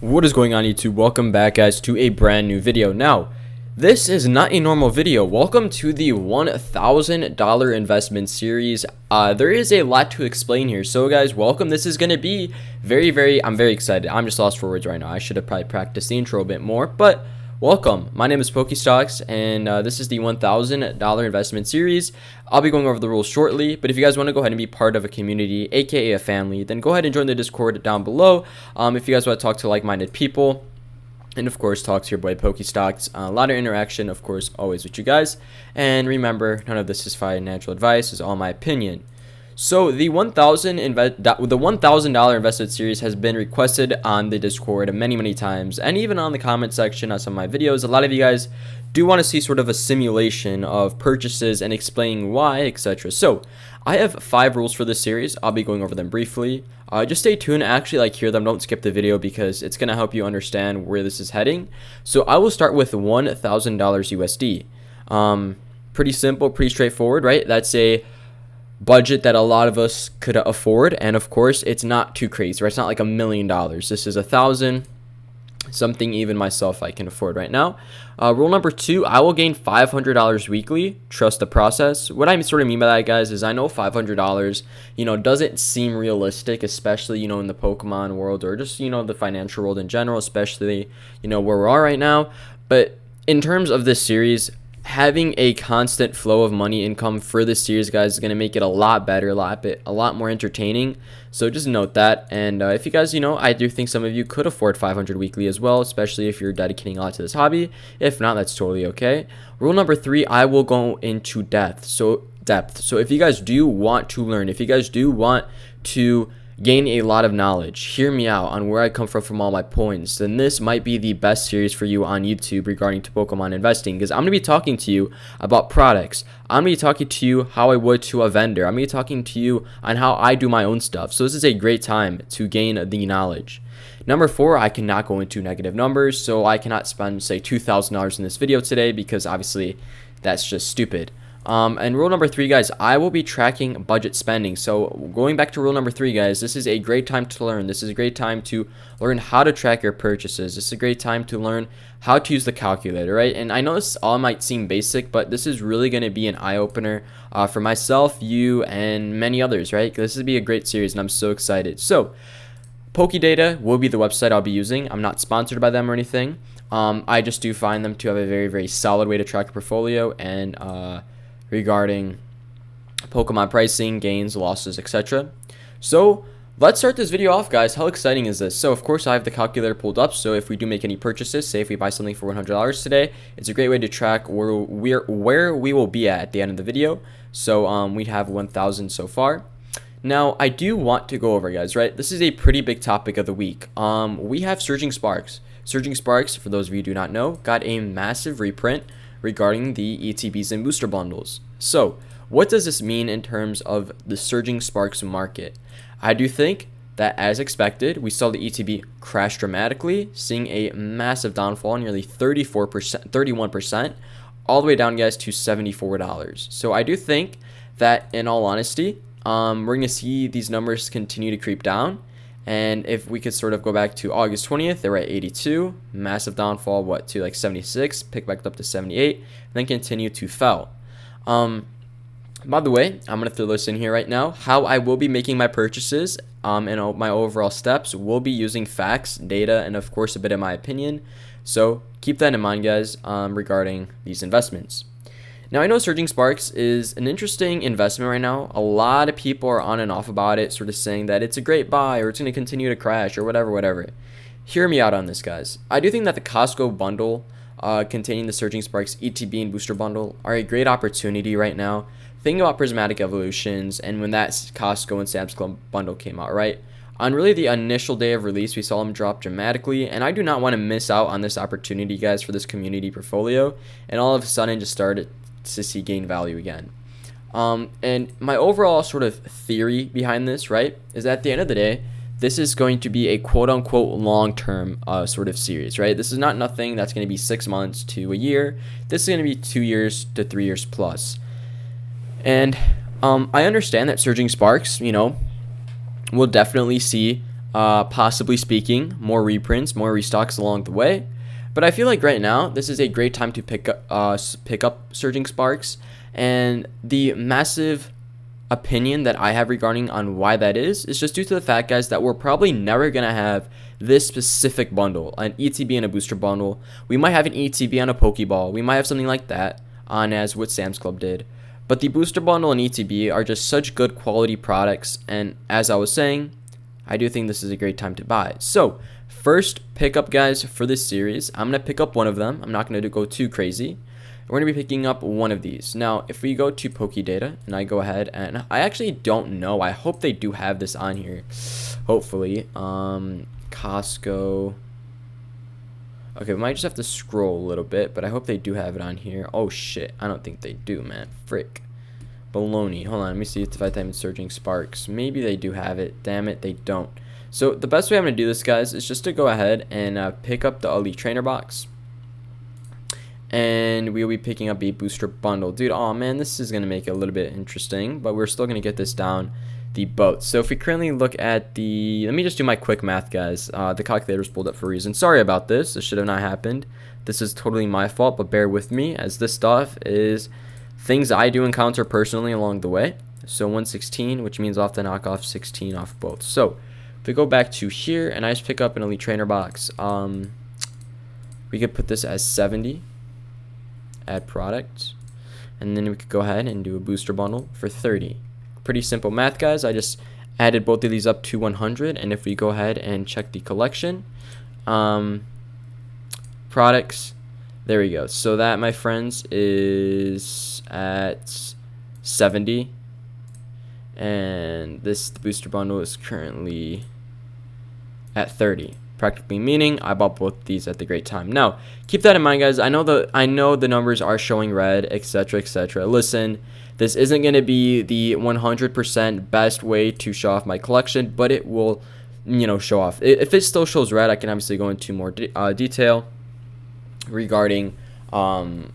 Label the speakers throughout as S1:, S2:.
S1: What is going on, YouTube? Welcome back, guys, to a brand new video. Now, this is not a normal video. Welcome to the $1,000 investment series. There is a lot to explain here, so guys, welcome. This is going to be I'm very excited. I'm just lost for words right now. I should have probably practiced the intro a bit more, but welcome. My name is Pokestocks, and this is the $1,000 investment series. I'll be going over the rules shortly, but if you guys want to go ahead and be part of a community, aka a family, then go ahead and join the Discord down below. If you guys want to talk to like-minded people, and of course talk to your boy Pokestocks. A lot of interaction, of course, always with you guys. And remember, none of this is financial advice, it's all my opinion. So the $1,000 investment series has been requested on the Discord many times, and even on the comment section on some of my videos. A lot of you guys do want to see sort of a simulation of purchases and explaining why, etc. So I have 5 rules for this series. I'll be going over them briefly. Just stay tuned, actually hear them, don't skip the video because it's going to help you understand where this is heading. So I will start with $1,000 USD. Pretty simple, pretty straightforward, right? That's a budget that a lot of us could afford, and of course it's not too crazy, right? It's not like $1 million. This is 1,000, something even myself I can afford right now. Rule number 2, I will gain $500 weekly. Trust the process. What I sort of mean by that, guys, is I know $500 doesn't seem realistic, especially in the Pokemon world, or just the financial world in general, especially where we are right now. But in terms of this series, having a constant flow of money income for this series, guys, is going to make it a lot better, a lot more entertaining. So just note that. And if you guys, I do think some of you could afford 500 weekly as well, especially if you're dedicating a lot to this hobby. If not, that's totally okay. Rule number 3, I will go into depth. So if you guys do want to learn, if you guys do want to gain a lot of knowledge, hear me out on where I come from all my points, then this might be the best series for you on YouTube regarding to Pokemon investing, because I'm going to be talking to you about products. I'm going to be talking to you how I would to a vendor. I'm going to be talking to you on how I do my own stuff. So this is a great time to gain the knowledge. Number 4, I cannot go into negative numbers, so I cannot spend, say, $2,000 in this video today, because obviously that's just stupid. And rule number 3, guys, I will be tracking budget spending. So going back to rule number 3, guys, this is a great time to learn. This is a great time to learn how to track your purchases. This is a great time to learn how to use the calculator, right? And I know this all might seem basic, but this is really going to be an eye-opener for myself, you, and many others, right? This will be a great series, and I'm so excited. So Pokedata will be the website I'll be using. I'm not sponsored by them or anything. I just do find them to have a very solid way to track your portfolio and regarding Pokemon pricing, gains, losses, etc. So let's start this video off, guys. How exciting is this? So of course I have the calculator pulled up, so if we do make any purchases, say if we buy something for $100 today, it's a great way to track where we will be at the end of the video. So we have 1,000 so far. Now I do want to go over, guys, right? This is a pretty big topic of the week. We have Surging Sparks. Surging Sparks, for those of you who do not know, got a massive reprint regarding the ETBs and booster bundles. So what does this mean in terms of the Surging Sparks market? I do think that, as expected, we saw the ETB crash dramatically, seeing a massive downfall, nearly 31%, all the way down, guys, to $74. So I do think that, in all honesty, we're going to see these numbers continue to creep down. And if we could sort of go back to August 20th, they were at 82, massive downfall, to like 76, pick back up to 78, then continue to fell. By the way, I'm going to throw this in here right now. How I will be making my purchases and my overall steps will be using facts, data, and of course a bit of my opinion. So keep that in mind, guys, regarding these investments. Now, I know Surging Sparks is an interesting investment right now. A lot of people are on and off about it, sort of saying that it's a great buy or it's going to continue to crash or whatever. Hear me out on this, guys. I do think that the Costco bundle containing the Surging Sparks ETB and booster bundle are a great opportunity right now. Think about Prismatic Evolutions and when that Costco and Sam's Club bundle came out, right? On really the initial day of release, we saw them drop dramatically, and I do not want to miss out on this opportunity, guys, for this community portfolio, and all of a sudden just started to see gain value again. And my overall sort of theory behind this, right, is that at the end of the day, this is going to be a quote-unquote long-term sort of series, right? This is not nothing that's going to be 6 months to a year. This is going to be 2 years to 3 years plus. And I understand that Surging Sparks, will definitely see possibly speaking, more reprints, more restocks along the way. But I feel like right now this is a great time to pick up Surging Sparks, and the massive opinion that I have regarding on why that is just due to the fact, guys, that we're probably never gonna have this specific bundle, an ETB and a booster bundle. We might have an ETB on a Pokeball, we might have something like that on as what Sam's Club did, but the booster bundle and ETB are just such good quality products, and as I was saying, I do think this is a great time to buy. So first pickup, guys, for this series, I'm gonna pick up one of them. I'm not gonna go too crazy. We're going to be picking up one of these. Now, if we go to Pokédata, and I go ahead, and I actually don't know. I hope they do have this on here. Hopefully. Costco. Okay, we might just have to scroll a little bit, but I hope they do have it on here. Oh, shit. I don't think they do, man. Frick. Baloney. Hold on. Let me see if I type in Surging Sparks. Maybe they do have it. Damn it, they don't. So, the best way I'm going to do this, guys, is just to go ahead and pick up the Elite Trainer box. And we'll be picking up a booster bundle. Dude, oh man, this is going to make it a little bit interesting, but we're still going to get this down the boat. So if we currently look at the, let me just do my quick math, guys. The calculator's pulled up for a reason. Sorry about this. This should have not happened. This is totally my fault, but bear with me, as this stuff is things I do encounter personally along the way. So 116, which means I'll have to knock off 16 off both. So if we go back to here and I just pick up an Elite Trainer box, we could put this as 70. Add product, and then we could go ahead and do a booster bundle for 30. Pretty simple math, guys. I just added both of these up to 100, and if we go ahead and check the collection, products, there we go. So that, my friends, is at 70, and this booster bundle is currently at 30. Practically meaning I bought both these at the great time. Now, keep that in mind, guys. I know the numbers are showing red, etc., etc. Listen, this isn't going to be the 100% best way to show off my collection, but it will, show off. If it still shows red, I can obviously go into more detail regarding the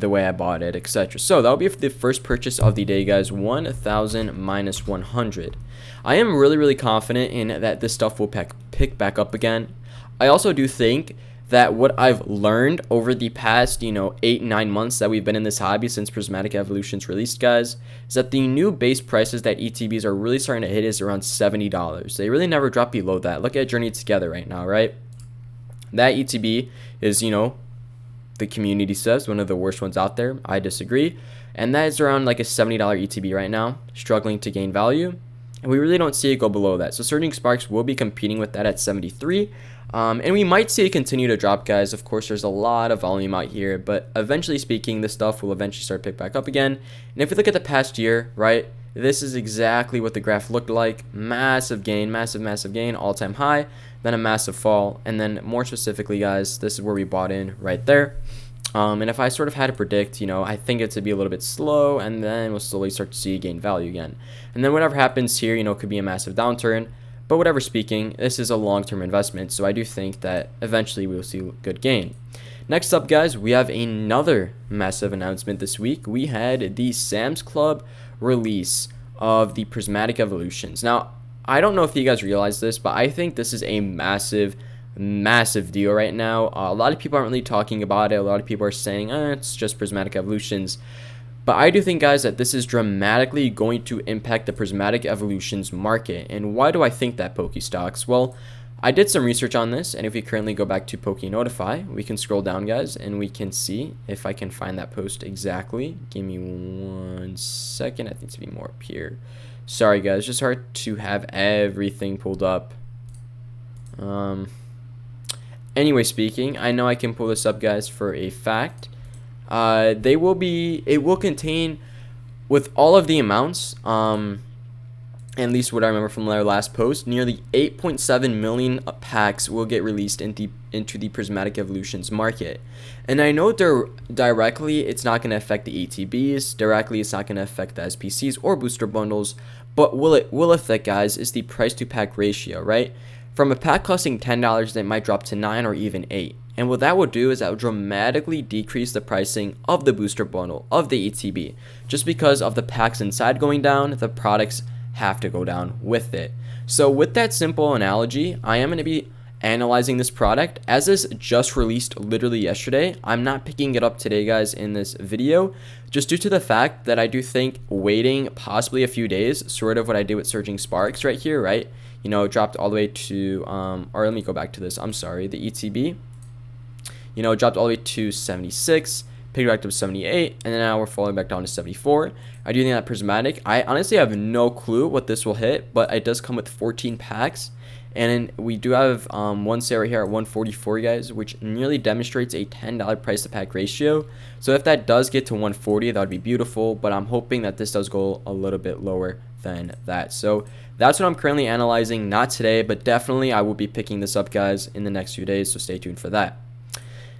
S1: way I bought it, etc. So that'll be the first purchase of the day, guys. 1,000 minus 100. I am really confident in that this stuff will pick back up again. I also do think that what I've learned over the past 8-9 months that we've been in this hobby since Prismatic Evolutions released, guys, is that the new base prices that ETBs are really starting to hit is around $70. They really never drop below that. Look at Journey Together right now, right? That ETB is the community says one of the worst ones out there. I disagree, and that is around like a $70 ETB right now, struggling to gain value, and we really don't see it go below that. So Surging Sparks will be competing with that at 73, and we might see it continue to drop, guys. Of course, there's a lot of volume out here, but eventually speaking, this stuff will eventually start to pick back up again. And if we look at the past year, right, this is exactly what the graph looked like. Massive gain, massive gain, all-time high, then a massive fall, and then more specifically, guys, this is where we bought in right there. And if I sort of had to predict, I think it to be a little bit slow, and then we'll slowly start to see gain value again. And then whatever happens here, could be a massive downturn. But whatever speaking, this is a long-term investment, so I do think that eventually we will see good gain. Next up, guys, we have another massive announcement this week. We had the Sam's Club release of the Prismatic Evolutions. Now, I don't know if you guys realize this, but I think this is a massive deal right now. A lot of people aren't really talking about it. A lot of people are saying, it's just Prismatic Evolutions. But I do think, guys, that this is dramatically going to impact the Prismatic Evolutions market. And why do I think that, Pokestocks? Well, I did some research on this, and if we currently go back to PokeNotify, we can scroll down, guys, and we can see if I can find that post exactly. Give me 1 second. I think it's to be more up here. Sorry, guys, it's just hard to have everything pulled up. Anyway speaking, I know I can pull this up, guys, for a fact. It will contain, with all of the amounts, at least what I remember from their last post, nearly 8.7 million packs will get released into the Prismatic Evolutions market. And I know directly it's not going to affect the ATBs, directly it's not going to affect the SPCs or booster bundles, but will affect, guys, is the price to pack ratio, right? From a pack costing $10, that might drop to 9 or even 8. And what that will do is that will dramatically decrease the pricing of the booster bundle, of the ETB. Just because of the packs inside going down, the products have to go down with it. So with that simple analogy, I am going to be analyzing this product as this just released literally yesterday. I'm not picking it up today, guys, in this video, just due to the fact that I do think waiting possibly a few days, sort of what I did with Surging Sparks right here, right? You know, it dropped all the way to, or let me go back to this. I'm sorry, the ETB. You know, it dropped all the way to 76, picked back up to 78, and then now we're falling back down to 74. I do think that Prismatic, I honestly have no clue what this will hit, but it does come with 14 packs. And we do have one sale right here at 144, guys, which nearly demonstrates a $10 price to pack ratio. So if that does get to 140, that would be beautiful, but I'm hoping that this does go a little bit lower than that. So that's what I'm currently analyzing, not today, but definitely I will be picking this up, guys, in the next few days, so stay tuned for that.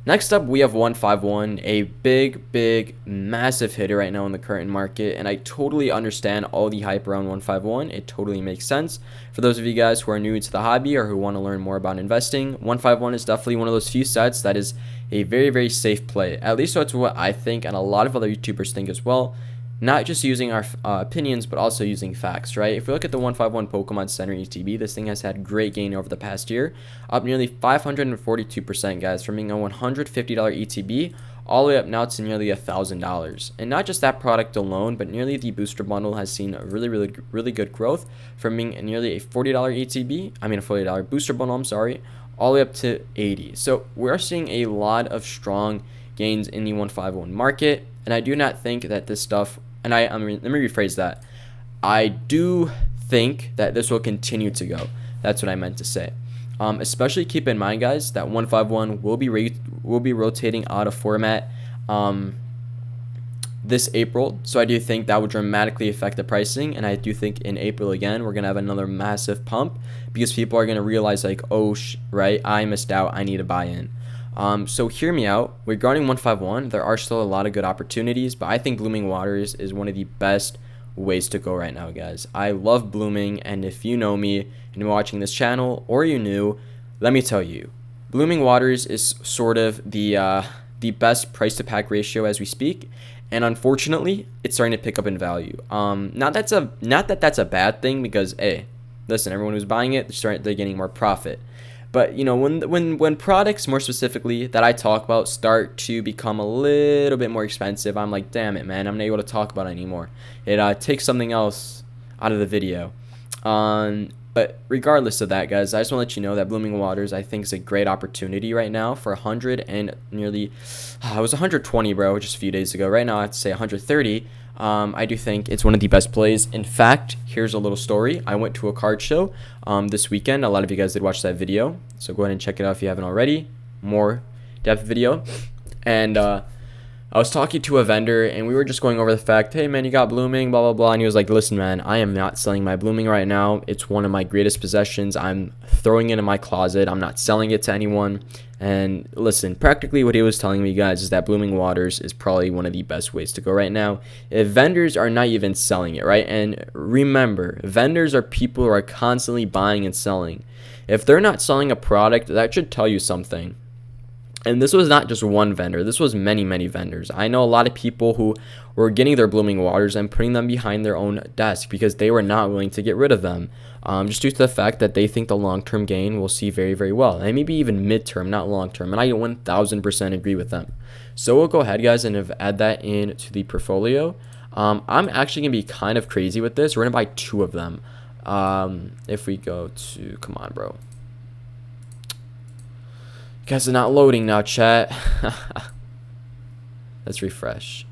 S1: Next up, we have 151, a big, massive hitter right now in the current market, and I totally understand all the hype around 151. It totally makes sense. For those of you guys who are new to the hobby or who want to learn more about investing, 151 is definitely one of those few sets that is a very safe play. At least that's what I think, and a lot of other YouTubers think as well. Not just using our opinions, but also using facts, right? If we look at the 151 Pokemon Center ETB, this thing has had great gain over the past year, up nearly 542%, guys, from being a $150 ETB all the way up now to nearly $1,000. And not just that product alone, but nearly the booster bundle has seen a really good growth from being nearly a $40 ETB, a $40 booster bundle, I'm sorry, all the way up to 80. So we're seeing a lot of strong gains in the 151 market, and I do not think that this stuff, and let me rephrase that. I do think that this will continue to go. That's what I meant to say. Especially keep in mind, guys, that 151 will be rotating out of format this April. So I do think that would dramatically affect the pricing, and I do think in April again we're gonna have another massive pump because people are gonna realize like, oh, right, I missed out. I need to buy in. So hear me out. Regarding 151, there are still a lot of good opportunities, but I think Blooming Waters is one of the best ways to go right now, guys. I love blooming, and if you know me and you're watching this channel, or you knew, let me tell you, Blooming Waters is sort of the best price to pack ratio as we speak, and unfortunately, it's starting to pick up in value. Not that that's a bad thing, because hey, listen, everyone who's buying it, they're getting more profit. But you know, when products more specifically that I talk about start to become a little bit more expensive, I'm like, damn it, man, I'm not able to talk about it anymore. It takes something else out of the video. But regardless of that, guys, I just want to let you know that Blooming Waters, I think, is a great opportunity right now for 100 and nearly, it was 120, bro, just a few days ago. Right now, I have to say 130. I do think it's one of the best plays. In fact, here's a little story. I went to a card show this weekend. A lot of you guys did watch that video, so go ahead and check it out if you haven't already. More depth video. And I was talking to a vendor, and we were just going over the fact, hey, man, you got blooming, blah, blah, blah. And he was like, listen, man, I am not selling my blooming right now. It's one of my greatest possessions. I'm throwing it in my closet. I'm not selling it to anyone. And listen, practically what he was telling me, guys, is that Blooming Waters is probably one of the best ways to go right now if vendors are not even selling it, right? And remember, vendors are people who are constantly buying and selling. If they're not selling a product, that should tell you something. And this was not just one vendor. This was many vendors. I know a lot of people who were getting their Blooming Waters and putting them behind their own desk because they were not willing to get rid of them. Just due to the fact that they think the long-term gain will see very well. And maybe even mid-term, not long-term. And I 1000% agree with them. So we'll go ahead, guys, and add that into the portfolio. I'm actually going to be kind of crazy with this. We're going to buy 2 of them. If we go to, come on, bro. Guys, are not loading now, chat. Let's refresh.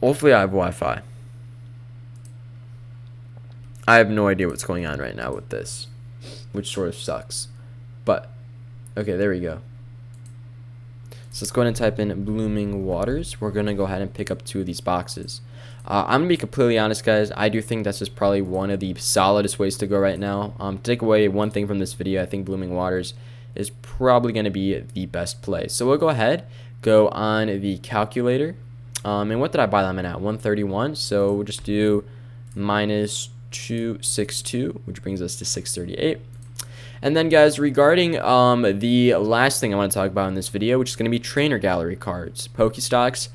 S1: Hopefully I have Wi-Fi. I have no idea what's going on right now with this, which sort of sucks. But, okay, there we go. So let's go ahead and type in Blooming Waters. We're going to go ahead and pick up 2 of these boxes. I'm going to be completely honest, guys. I do think that's just probably one of the solidest ways to go right now. To take away one thing from this video, I think Blooming Waters is probably going to be the best play. So we'll go ahead, go on the calculator. And what did I buy them in at? 131. So we'll just do minus 262, which brings us to 638. And then, guys, regarding the last thing I want to talk about in this video, which is going to be trainer gallery cards, Pokestocks.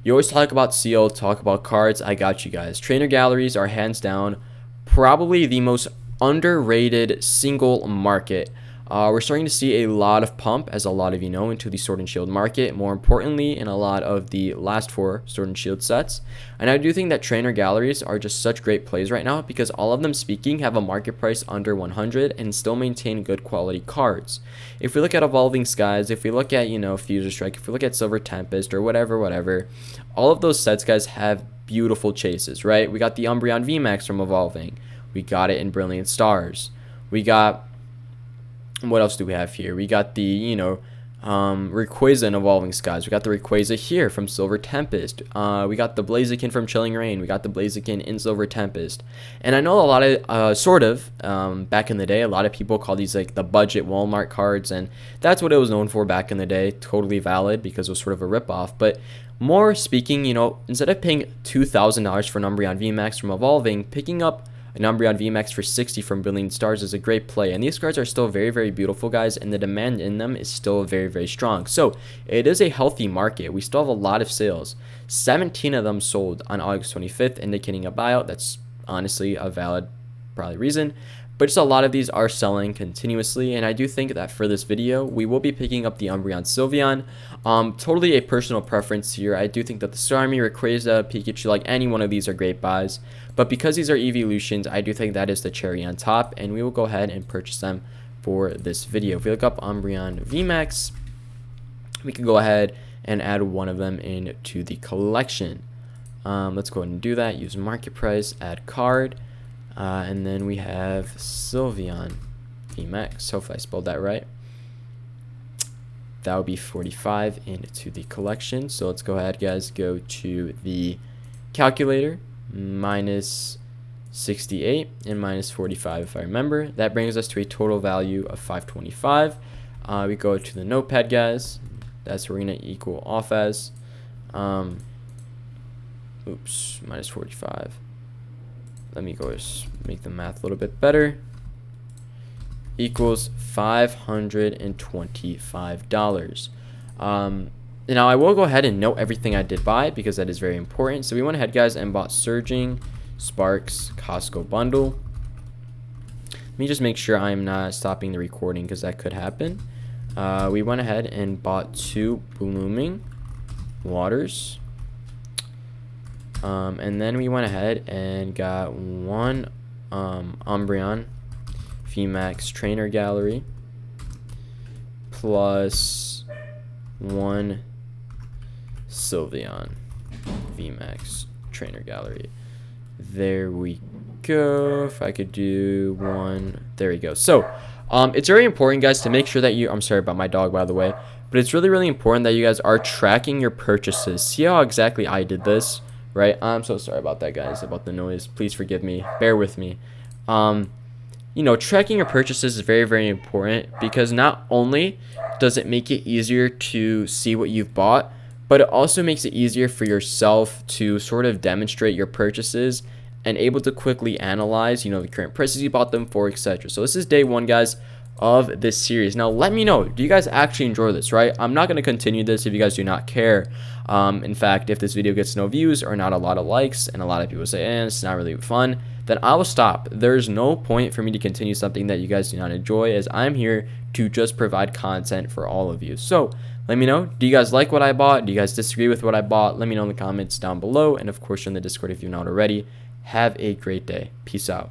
S1: You always talk about seal, talk about cards. I got you guys. Trainer galleries are hands down probably the most underrated single market. We're starting to see a lot of pump, as a lot of you know, into the Sword and Shield market. More importantly, in a lot of the last 4 Sword and Shield sets. And I do think that trainer galleries are just such great plays right now, because all of them speaking have a market price under 100 and still maintain good quality cards. If we look at Evolving Skies, if we look at, you know, Fuser Strike, if we look at Silver Tempest or whatever, all of those sets, guys, have beautiful chases, right? We got the Umbreon VMAX from Evolving. We got it in Brilliant Stars. We got, what else do we have here? We got the, you know, Rayquaza in Evolving Skies. We got the Rayquaza here from Silver Tempest. We got the Blaziken from Chilling Reign. We got the Blaziken in Silver Tempest. And I know a lot of, back in the day, a lot of people call these like the budget Walmart cards, and that's what it was known for back in the day. Totally valid, because it was sort of a ripoff. But more speaking, you know, instead of paying $2,000 for an Umbreon VMAX from Evolving, picking up an Umbreon VMAX for 60 from Brilliant Stars is a great play. And these cards are still very, very beautiful, guys, and the demand in them is still very, very strong. So it is a healthy market. We still have a lot of sales. 17 of them sold on August 25th, indicating a buyout. That's honestly a valid, probably, reason. But just a lot of these are selling continuously, and I do think that for this video, we will be picking up the Umbreon Sylveon. Totally a personal preference here. I do think that the Starmie, Rayquaza, Pikachu, like any one of these are great buys. But because these are evolutions, I do think that is the cherry on top, and we will go ahead and purchase them for this video. If we look up Umbreon VMAX, we can go ahead and add one of them into the collection. Let's go ahead and do that. Use market price, add card. And then we have Sylveon VMAX. Hopefully I spelled that right. That would be 45 into the collection. So let's go ahead, guys, go to the calculator. Minus 68 and minus 45, if I remember. That brings us to a total value of 525. We go to the notepad, guys. That's where we're going to equal off as. Minus 45. Let me go make the math a little bit better. Equals $525. Now I will go ahead and note everything I did buy, because that is very important. So we went ahead, guys, and bought Surging, Sparks, Costco bundle. Let me just make sure I'm not stopping the recording, because that could happen. We went ahead and bought 2 Blooming Waters. And then we went ahead and got 1 Umbreon VMAX Trainer Gallery plus 1 Sylveon VMAX Trainer Gallery. There we go. If I could do 1, there we go. So it's very important, guys, to make sure that I'm sorry about my dog, by the way, but it's really, really important that you guys are tracking your purchases. See how exactly I did this, right? I'm so sorry about that, guys, about the noise. Please forgive me. Bear with me. You know, tracking your purchases is very, very important, because not only does it make it easier to see what you've bought, but it also makes it easier for yourself to sort of demonstrate your purchases and able to quickly analyze, you know, the current prices you bought them for, etc. So this is day 1, guys, of this series. Now let me know, do you guys actually enjoy this, right? I'm not going to continue this if you guys do not care. In fact, if this video gets no views or not a lot of likes, and a lot of people say, it's not really fun, then I will stop. There's no point for me to continue something that you guys do not enjoy, as I'm here to just provide content for all of you. So let me know, do you guys like what I bought? Do you guys disagree with what I bought? Let me know in the comments down below, and of course in the Discord if you're not already. Have a great day. Peace out.